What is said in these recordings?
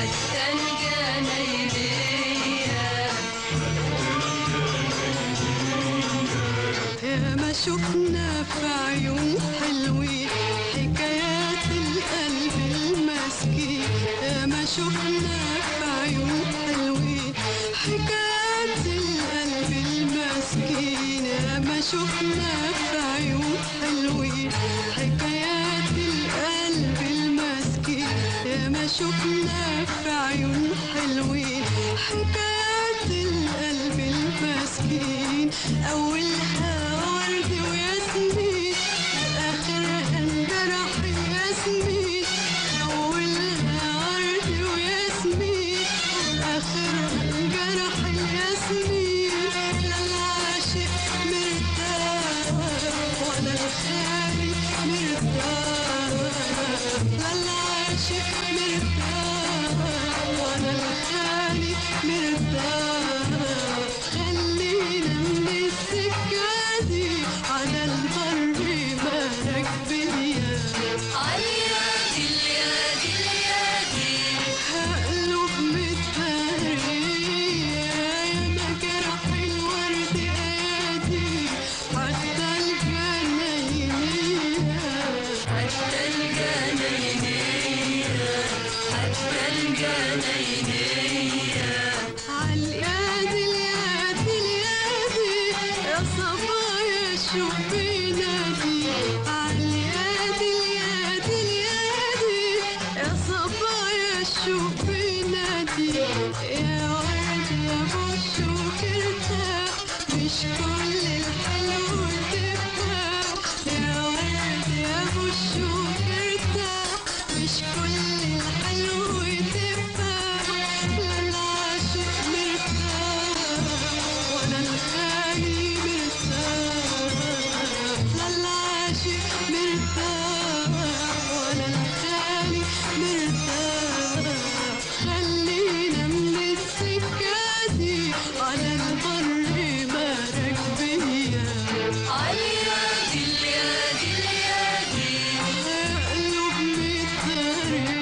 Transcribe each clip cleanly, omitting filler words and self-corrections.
حتى الجناينية. ياما شفنا في عيون حلوين حكايات القلب المسكين. ياما شفنا في عيون حلوين حكايات القلب المسكين. ياما شفنا في عيون حلوين حكايات القلب المسكين. ياما شفنا في عيون حلوين حكايات القلب المسكين. أولها ورد وياسمين آخرها انجرح ياسمين. أولها ورد وياسمين آخرها انجرح ياسمين. لا العاشق مرتاح ولا الخالي مرتاح. لا العاشق مرتاح ولا الخالي مرتاح. خلينا من السكة دي على البر ما راكبية. عاليادي اليادي اليادي هقلب متهرية ياما جرح الورد ايادي حتى الجناينية. حتى الجناينية حتى الجناينية. عاليادي اليادي اليادي يا صبايا شوف بينادي. عاليادي اليادي اليادي يا صبايا شوف بينادي. يا ورد يا بوش وكرتاح مش كل الحلو تفاح. يا ورد يا بوش وكرتاح مش كل الحلو تفاح. لا العاشق مرتاح ولا الخالي مرتاح. لا العاشق مرتاح ولا الخالي مرتاح. خلينا من السكة دي على البر ما راكبية. عاليادي اليادي اليادي قلوب متهرية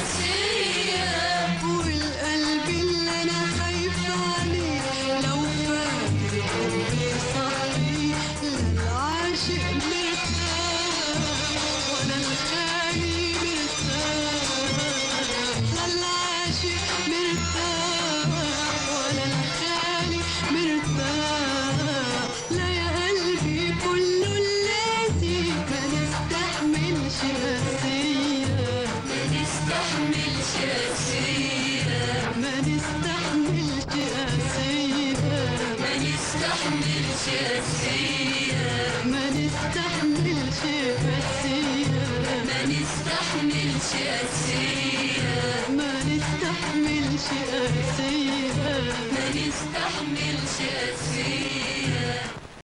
قاسية والقلب اللي انا خايفة عليه لو فاكر حبي صاحبي لا العاشق مرتاح ولا الخالي مرتاح لا العاشق مرتاح ولا الخالي مرتاح لا يا قلبي كله اللاتي ما نستحملش قاسية ما نستحملش قاسية ما نستحملش قاسية ما نستحملش قاسية ما نستحملش قاسية ما نستحملش قاسية ما نستحملش قاسية ما نستحملش قاسية